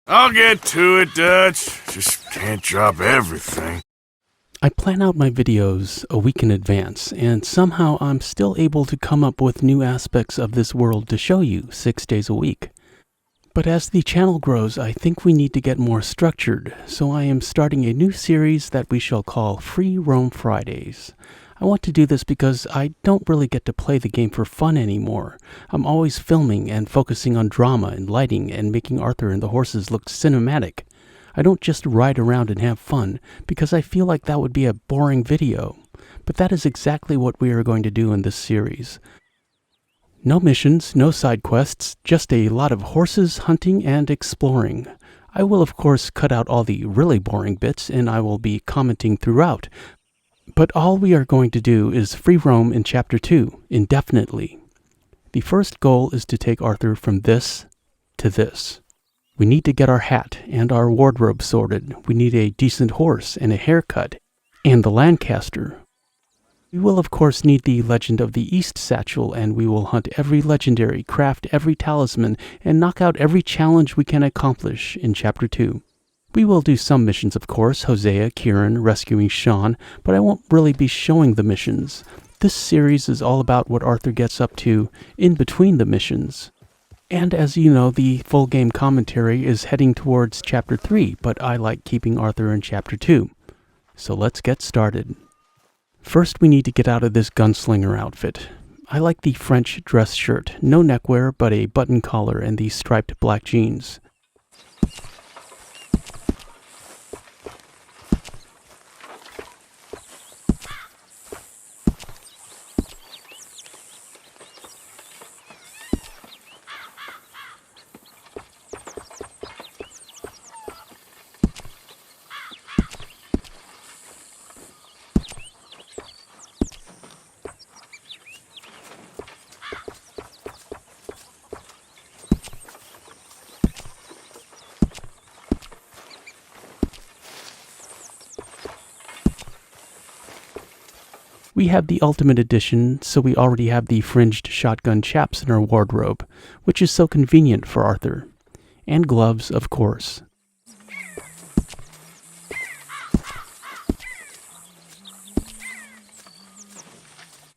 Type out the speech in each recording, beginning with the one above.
I'll get to it, Dutch. Just can't drop everything. I plan out my videos a week in advance, and somehow I'm still able to come up with new aspects of this world to show you 6 days a week. But as the channel grows, I think we need to get more structured, so I am starting a new series that we shall call Free Roam Fridays. I want to do this because I don't really get to play the game for fun anymore. I'm always filming and focusing on drama and lighting and making Arthur and the horses look cinematic. I don't just ride around and have fun, because I feel like that would be a boring video. But that is exactly what we are going to do in this series. No missions, no side quests, just a lot of horses, hunting, and exploring. I will of course cut out all the really boring bits, and I will be commenting throughout. But all we are going to do is free roam in Chapter 2, indefinitely. The first goal is to take Arthur from this to this. We need to get our hat and our wardrobe sorted. We need a decent horse and a haircut, and the Lancaster. We will of course need the Legend of the East satchel, and we will hunt every legendary, craft every talisman, and knock out every challenge we can accomplish in Chapter 2. We will do some missions, of course, Hosea, Kieran, rescuing Sean, but I won't really be showing the missions. This series is all about what Arthur gets up to in between the missions. And as you know, the full game commentary is heading towards Chapter 3, but I like keeping Arthur in Chapter 2. So let's get started. First, we need to get out of this gunslinger outfit. I like the French dress shirt, no neckwear, but a button collar and the striped black jeans. We have the Ultimate Edition, so we already have the fringed shotgun chaps in our wardrobe, which is so convenient for Arthur. And gloves, of course.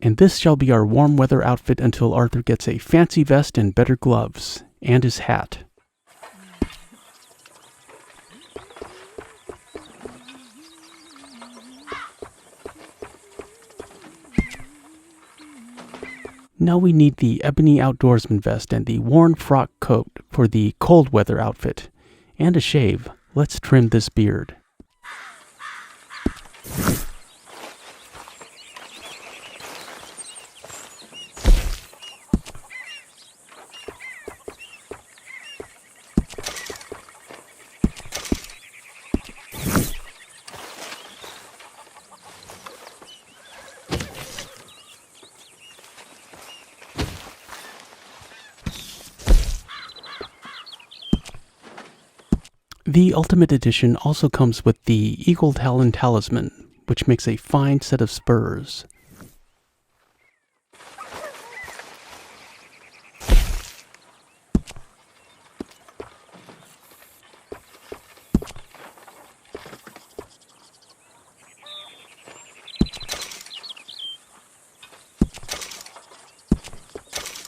And this shall be our warm weather outfit until Arthur gets a fancy vest and better gloves, and his hat. Now we need the ebony outdoorsman vest and the worn frock coat for the cold weather outfit. And a shave. Let's trim this beard. The Ultimate Edition also comes with the Eagle Talon Talisman, which makes a fine set of spurs.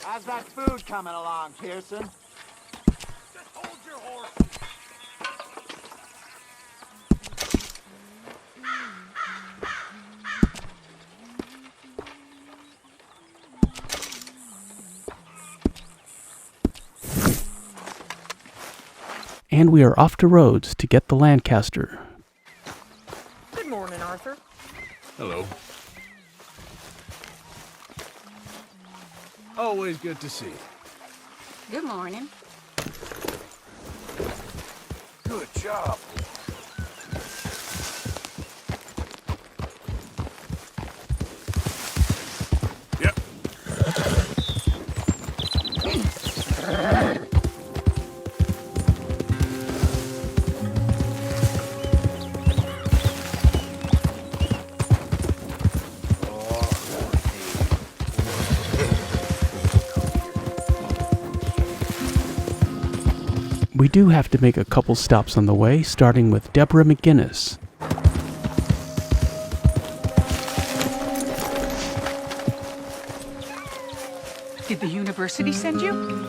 How's that food coming along, Pearson? Just hold your horse. And we are off to Rhodes to get the Lancaster. Good morning, Arthur. Hello. Always good to see you. Good morning. Good job. Yep. We do have to make a couple stops on the way, starting with Deborah McGinnis. Did the university send you?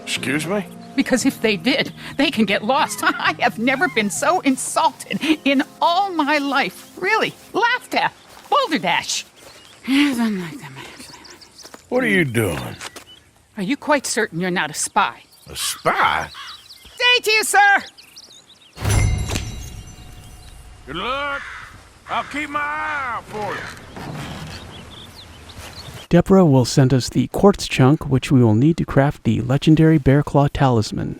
Excuse me? Because if they did, they can get lost. I have never been so insulted in all my life. Really, laughed at. Balderdash. What are you doing? Are you quite certain you're not a spy? A spy? Stay to you, sir! Good luck. I'll keep my eye out for you. Deborah will send us the quartz chunk, which we will need to craft the legendary bear claw talisman.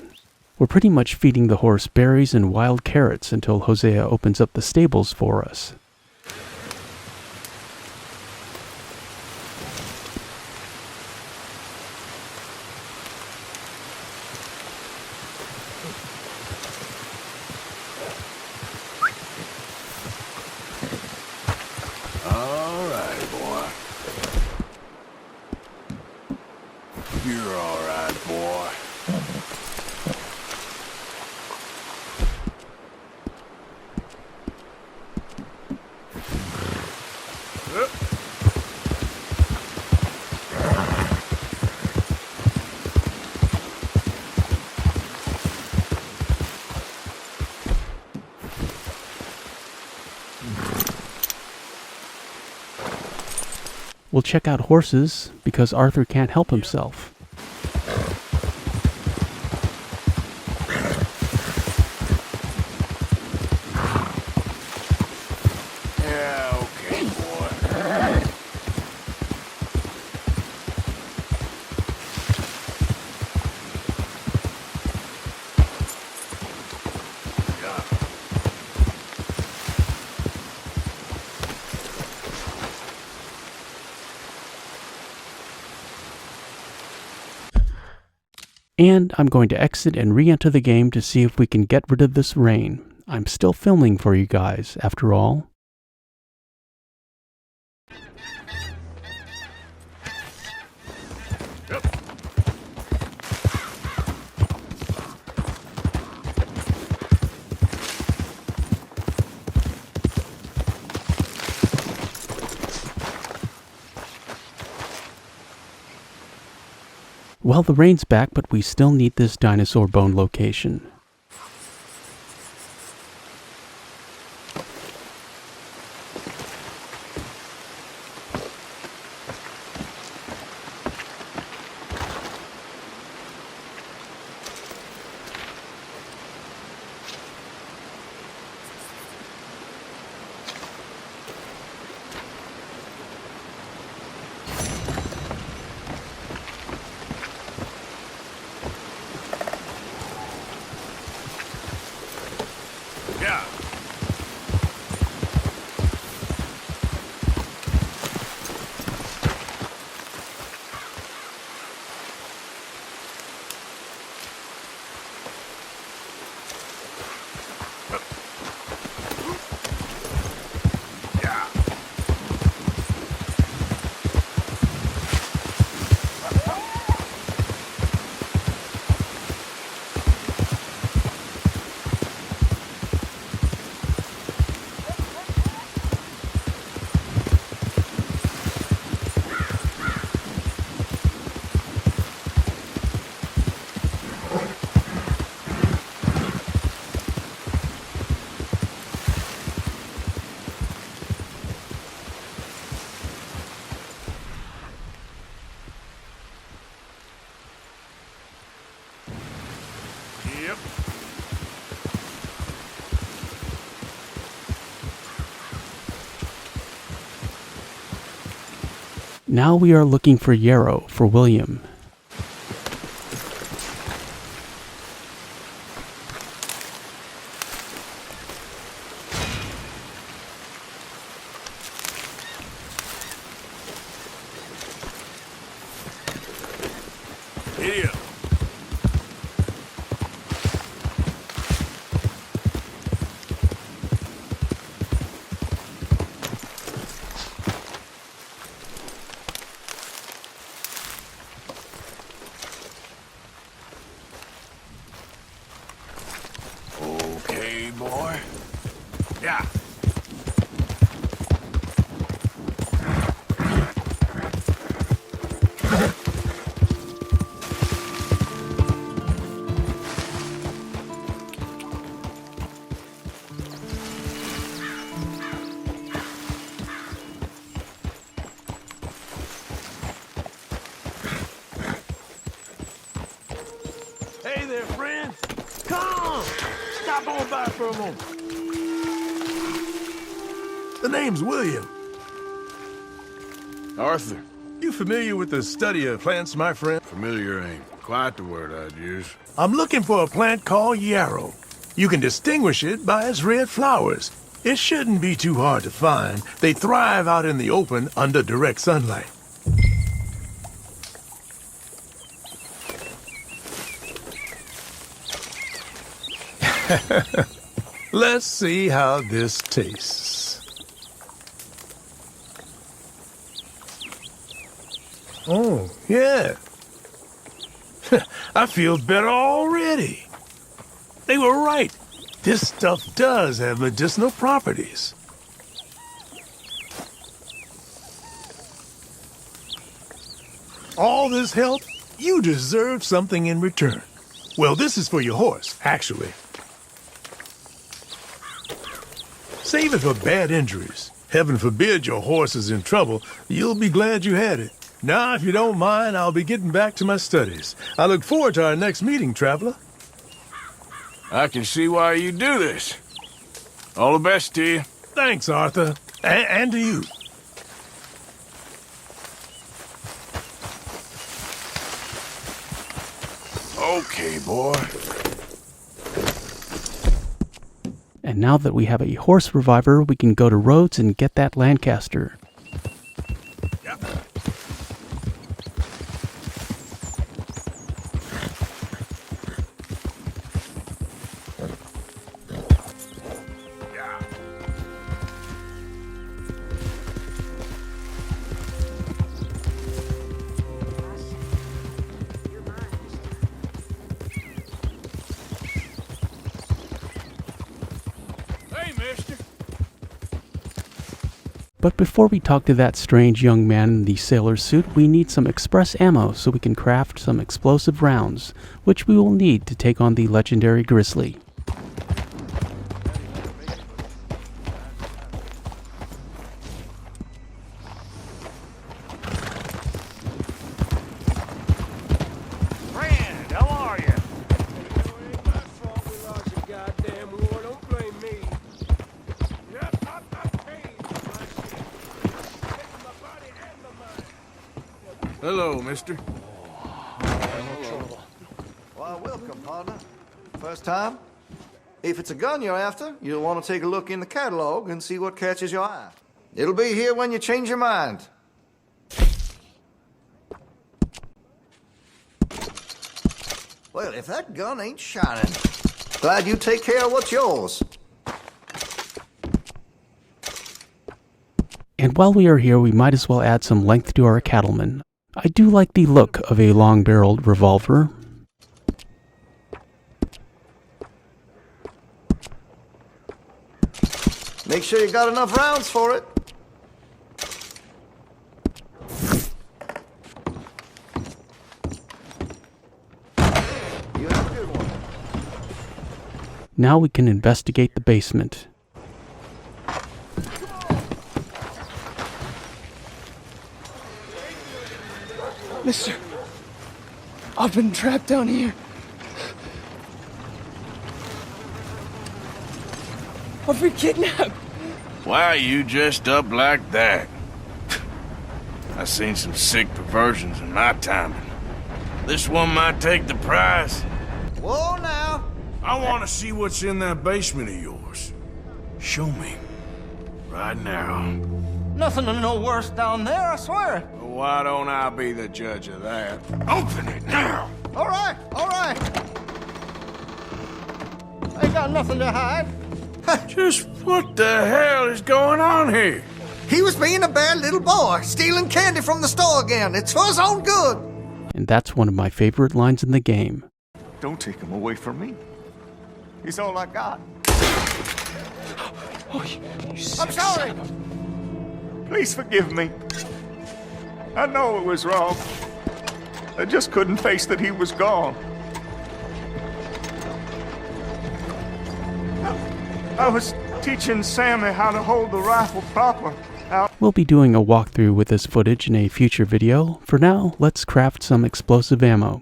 We're pretty much feeding the horse berries and wild carrots until Hosea opens up the stables for us. All right, boy. You're all right, boy. We'll check out horses, because Arthur can't help himself. Yeah, okay, boy. And I'm going to exit and re-enter the game to see if we can get rid of this rain. I'm still filming for you guys, after all. Well, the rain's back, but we still need this dinosaur bone location. Yeah. Yep. Now we are looking for Yarrow for William. Idiot. Yeah. Hey there, friends. Come! Stop on by for a moment. The name's William. Arthur. You familiar with the study of plants, my friend? Familiar ain't quite the word I'd use. I'm looking for a plant called yarrow. You can distinguish it by its red flowers. It shouldn't be too hard to find. They thrive out in the open under direct sunlight. Let's see how this tastes. Oh, yeah. I feel better already. They were right. This stuff does have medicinal properties. All this help, you deserve something in return. Well, this is for your horse, actually. Save it for bad injuries. Heaven forbid your horse is in trouble. You'll be glad you had it. Now, if you don't mind, I'll be getting back to my studies. I look forward to our next meeting, traveler. I can see why you do this. All the best to you. Thanks, Arthur. And to you. Okay, boy. And now that we have a horse reviver, we can go to Rhodes and get that Lancaster. But before we talk to that strange young man in the sailor's suit, we need some express ammo so we can craft some explosive rounds, which we will need to take on the legendary Grizzly. Friend, how are you? Hello, mister. Well, welcome, partner. First time? If it's a gun you're after, you'll want to take a look in the catalog and see what catches your eye. It'll be here when you change your mind. Well, if that gun ain't shining, glad you take care of what's yours. And while we are here, we might as well add some length to our cattleman. I do like the look of a long-barreled revolver. Make sure you got enough rounds for it. You have a good one. Now we can investigate the basement. Mister, I've been trapped down here. I've been kidnapped. Why are you dressed up like that? I've seen some sick perversions in my time. This one might take the prize. Whoa, now. I want to see what's in that basement of yours. Show me. Right now. Nothing no worse down there, I swear. Why don't I be the judge of that? Open it now! All right, all right. Ain't got nothing to hide. Just what the hell is going on here? He was being a bad little boy, stealing candy from the store again. It's for his own good. And that's one of my favorite lines in the game. Don't take him away from me. He's all I got. Oh, you sick I'm sorry. son of Please forgive me. I know it was wrong. I just couldn't face that he was gone. I was teaching Sammy how to hold the rifle proper. We'll be doing a walkthrough with this footage in a future video. For now, let's craft some explosive ammo.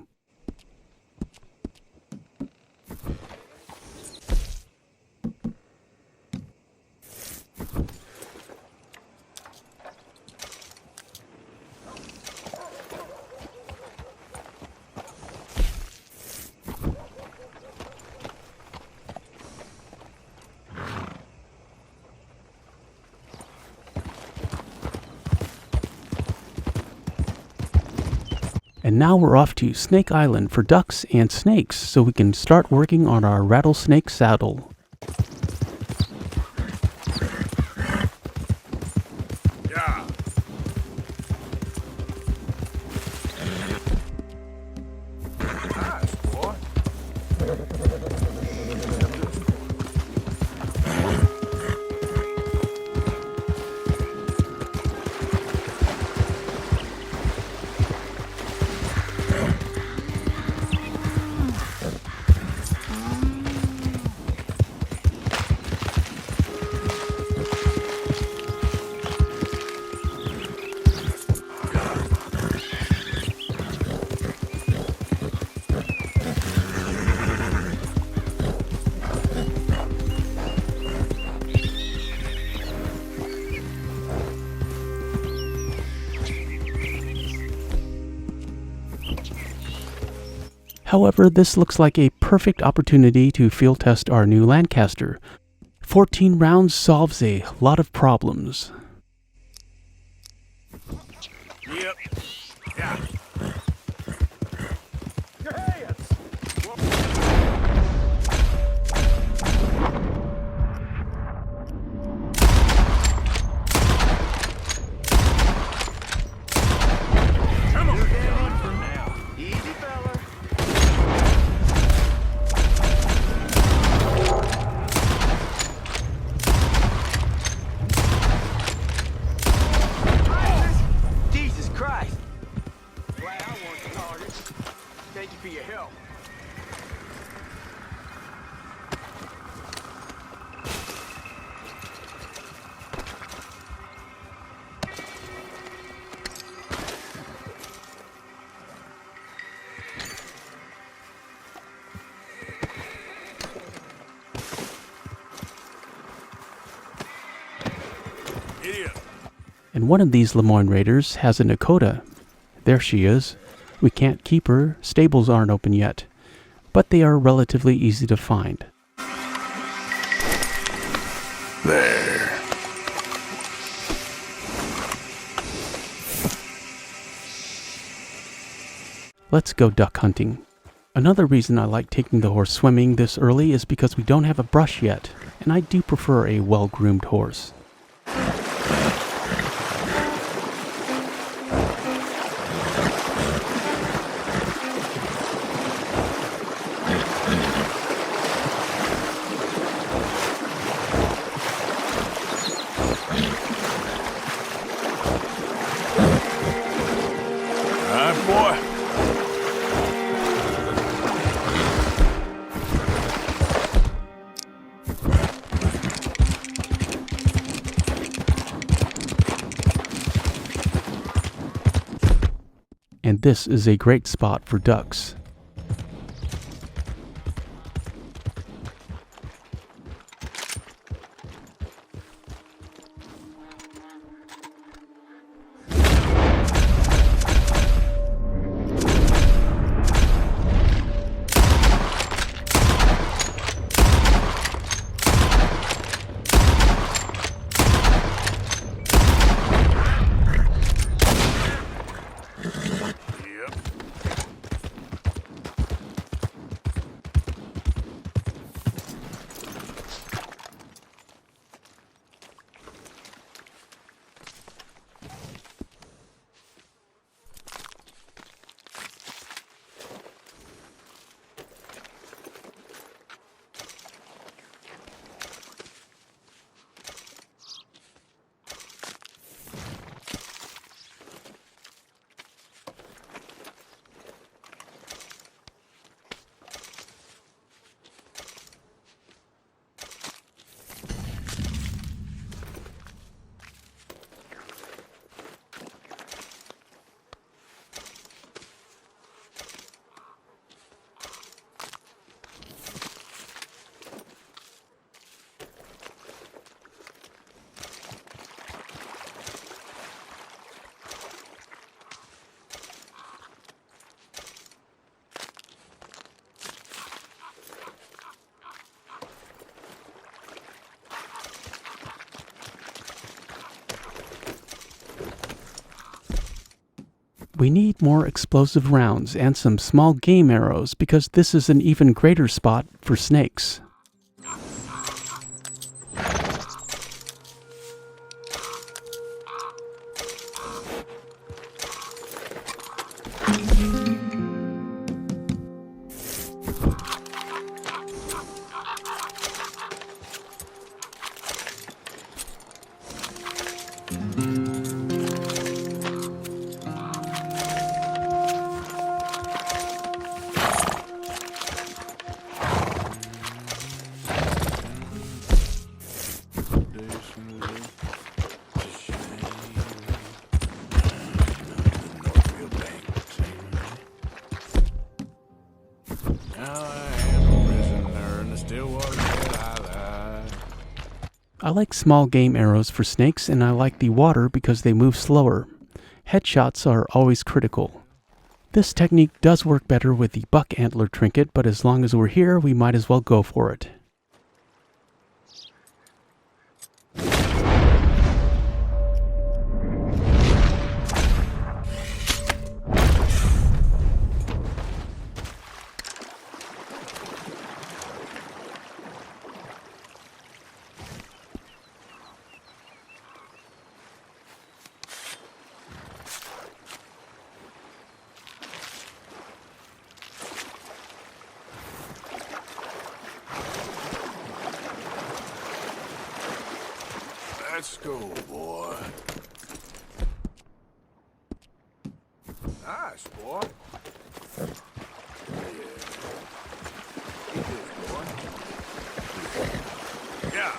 And now we're off to Snake Island for ducks and snakes so we can start working on our rattlesnake saddle. Yeah. Nice, boy. However, this looks like a perfect opportunity to field test our new Lancaster. 14 rounds solves a lot of problems. Yep. Yeah. Your hands. Come on. For now. Easy, fella. Jesus Christ! Glad I wasn't the target. Thank you for your help. Idiot. And one of these Lemoyne Raiders has a Nakota. There she is. We can't keep her, stables aren't open yet, but they are relatively easy to find. There. Let's go duck hunting. Another reason I like taking the horse swimming this early is because we don't have a brush yet, and I do prefer a well-groomed horse. Boy. And this is a great spot for ducks. We need more explosive rounds and some small game arrows because this is an even greater spot for snakes. I like small game arrows for snakes, and I like the water because they move slower. Headshots are always critical. This technique does work better with the buck antler trinket, but as long as we're here, we might as well go for it. Let's go, boy. Nice, boy. Yeah.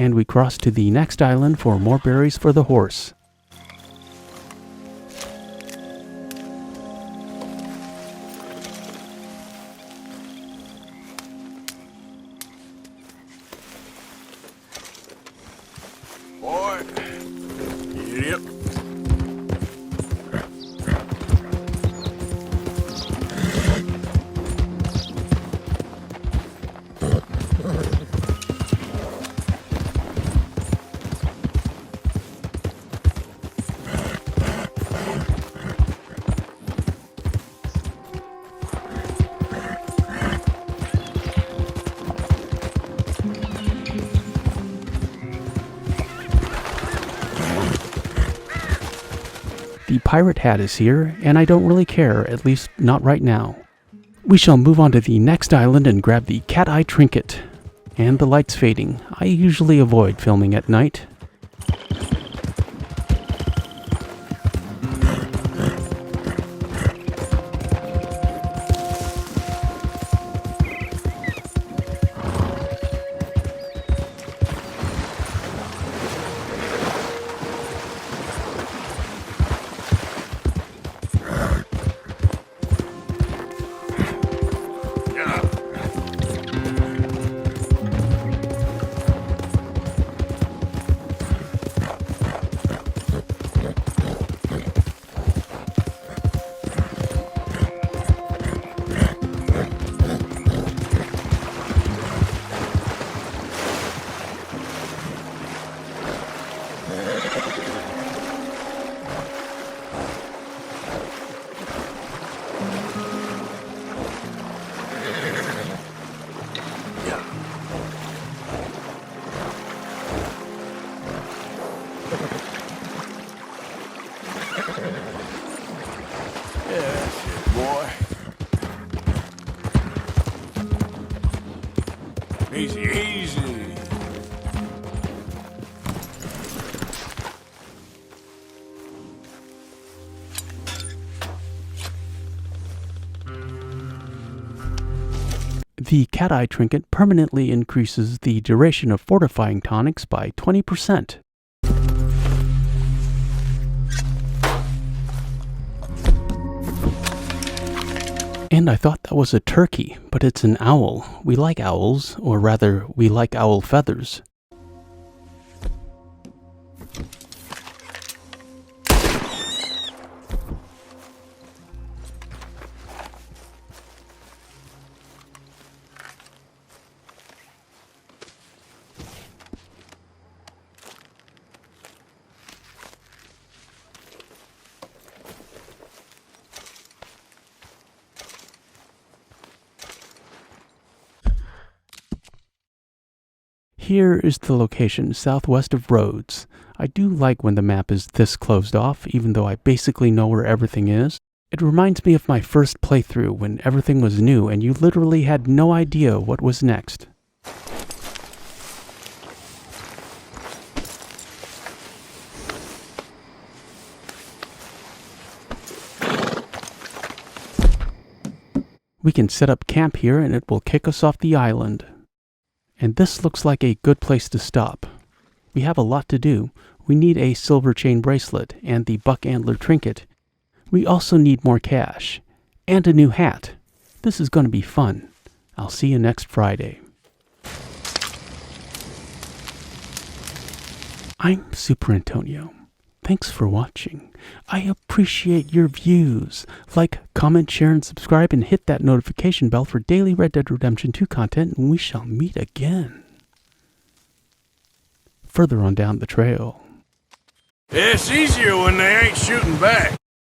And we cross to the next island for more berries for the horse. Boy. Yep. The pirate hat is here, and I don't really care, at least not right now. We shall move on to the next island and grab the cat-eye trinket. And the light's fading. I usually avoid filming at night. Easy, easy. The cat-eye trinket permanently increases the duration of fortifying tonics by 20%. And I thought that was a turkey, but it's an owl. We like owls, or rather, we like owl feathers. Here is the location, southwest of Rhodes. I do like when the map is this closed off, even though I basically know where everything is. It reminds me of my first playthrough when everything was new and you literally had no idea what was next. We can set up camp here and it will kick us off the island. And this looks like a good place to stop. We have a lot to do. We need a silver chain bracelet and the buck antler trinket. We also need more cash. And a new hat. This is going to be fun. I'll see you next Friday. I'm Super Antonio. Thanks for watching. I appreciate your views. Like, comment, share, and subscribe, and hit that notification bell for daily Red Dead Redemption 2 content, and we shall meet again. Further on down the trail. It's easier when they ain't shooting back.